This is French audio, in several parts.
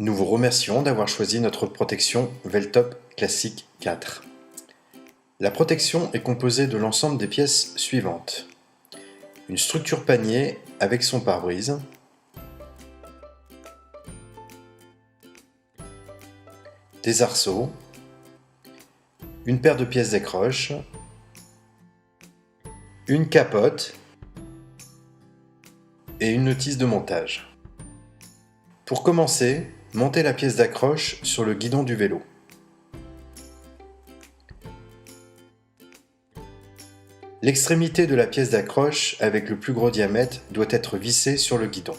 Nous vous remercions d'avoir choisi notre protection Veltop Classic 4. La protection est composée de l'ensemble des pièces suivantes. Une structure panier avec son pare-brise, des arceaux, une paire de pièces d'accroche, une capote et une notice de montage. Pour commencer, montez la pièce d'accroche sur le guidon du vélo. L'extrémité de la pièce d'accroche avec le plus gros diamètre doit être vissée sur le guidon.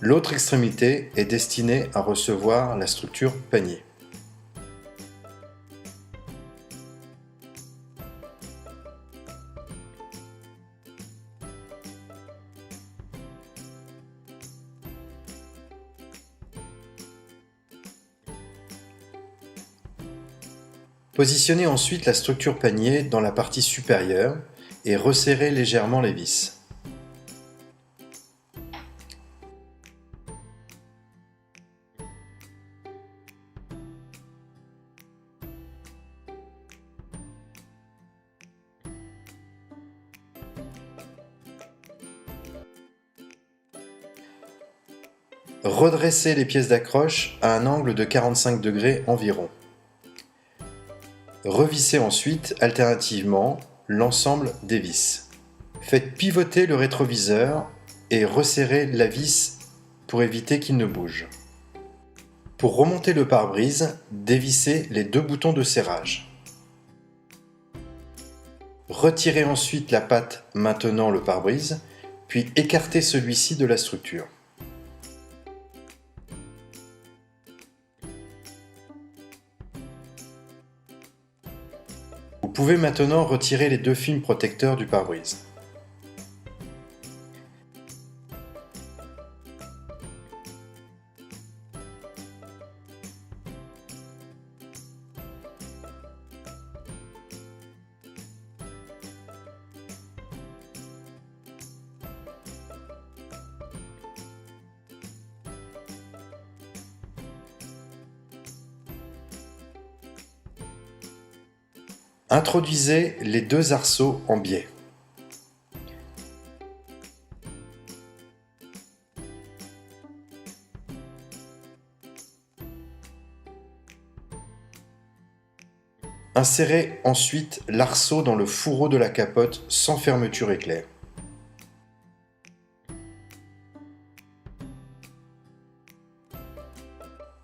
L'autre extrémité est destinée à recevoir la structure panier. Positionnez ensuite la structure panier dans la partie supérieure et resserrez légèrement les vis. Redressez les pièces d'accroche à un angle de 45 degrés environ. Revissez ensuite alternativement l'ensemble des vis. Faites pivoter le rétroviseur et resserrez la vis pour éviter qu'il ne bouge. Pour remonter le pare-brise, dévissez les deux boutons de serrage. Retirez ensuite la patte maintenant le pare-brise, puis écartez celui-ci de la structure. Vous pouvez maintenant retirer les deux films protecteurs du pare-brise. Introduisez les deux arceaux en biais. Insérez ensuite l'arceau dans le fourreau de la capote sans fermeture éclair.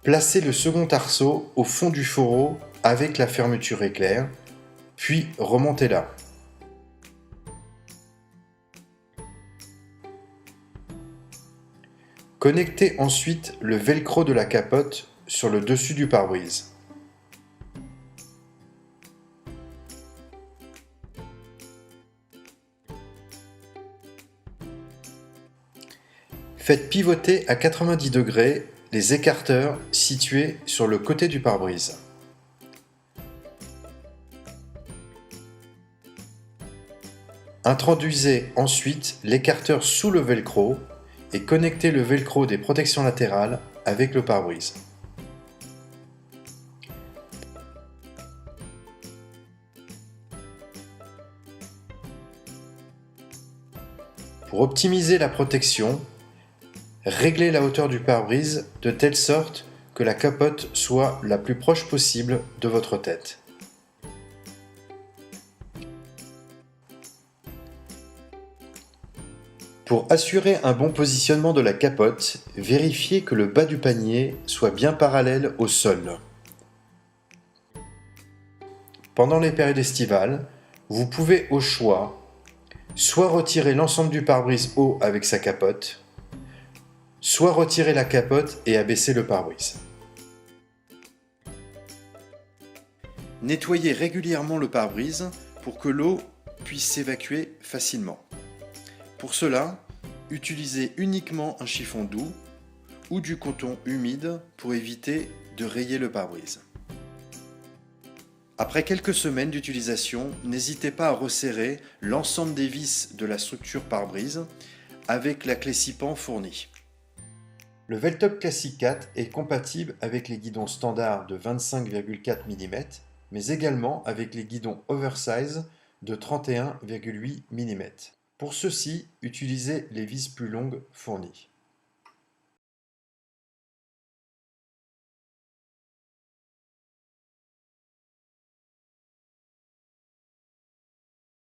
Placez le second arceau au fond du fourreau avec la fermeture éclair, puis remontez-la. Connectez ensuite le velcro de la capote sur le dessus du pare-brise. Faites pivoter à 90 degrés les écarteurs situés sur le côté du pare-brise. Introduisez ensuite l'écarteur sous le velcro et connectez le velcro des protections latérales avec le pare-brise. Pour optimiser la protection, réglez la hauteur du pare-brise de telle sorte que la capote soit la plus proche possible de votre tête. Pour assurer un bon positionnement de la capote, vérifiez que le bas du panier soit bien parallèle au sol. Pendant les périodes estivales, vous pouvez au choix soit retirer l'ensemble du pare-brise haut avec sa capote, soit retirer la capote et abaisser le pare-brise. Nettoyez régulièrement le pare-brise pour que l'eau puisse s'évacuer facilement. Pour cela, utilisez uniquement un chiffon doux ou du coton humide pour éviter de rayer le pare-brise. Après quelques semaines d'utilisation, n'hésitez pas à resserrer l'ensemble des vis de la structure pare-brise avec la clé Sipan fournie. Le Veltop Classic 4 est compatible avec les guidons standards de 25,4 mm, mais également avec les guidons oversize de 31,8 mm. Pour ceux-ci, utilisez les vis plus longues fournies.